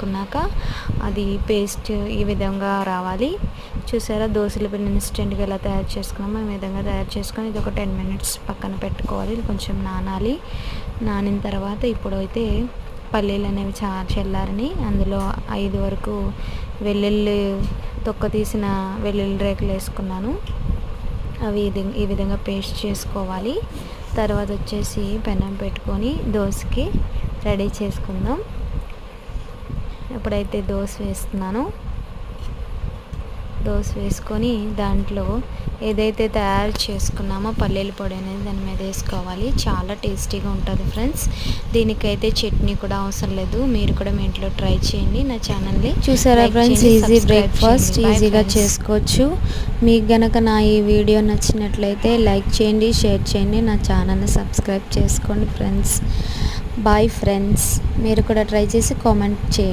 చేసుకున్నాక అది పేస్ట్ ఈ విధంగా రావాలి. చూసారా దోసల పిండి ఇన్స్టెంట్గా ఎలా తయారు చేసుకున్నామో ఈ విధంగా తయారు చేసుకొని ఇది ఒక 10 మినిట్స్ పక్కన పెట్టుకోవాలి. ఇది కొంచెం నానాలి. నానిన తర్వాత ఇప్పుడైతే పల్లీలు అనేవి చల్లారని అందులో 5 వరకు వెల్లుల్లి తొక్క తీసిన వెల్లుల్లి రేకులు వేసుకున్నాను. అవి ఈ విధంగా పేస్ట్ చేసుకోవాలి. తర్వాత వచ్చేసి పెనం పెట్టుకొని దోసకి రెడీ చేసుకుందాం. ఇప్పుడైతే దోస వేస్తున్నాను. దోస వేసుకొని దాంట్లో ఏదైతే తయారు చేసుకున్నామో పల్లీల పొడి అనేది దాని మీద వేసుకోవాలి. చాలా టేస్టీగా ఉంటుంది ఫ్రెండ్స్. దీనికైతే చట్నీ కూడా అవసరం లేదు. మీరు కూడా మీ ఇంట్లో ట్రై చేయండి. నా ఛానల్ని చూసారా ఫ్రెండ్స్, ఈజీ బ్రేక్ఫాస్ట్ ఈజీగా చేసుకోవచ్చు. మీకు గనక నా ఈ వీడియో నచ్చినట్లయితే లైక్ చేయండి, షేర్ చేయండి, నా ఛానల్ని సబ్స్క్రైబ్ చేసుకోండి ఫ్రెండ్స్. Bye friends. మీరు కూడా ట్రై చేసి కామెంట్ చేయండి.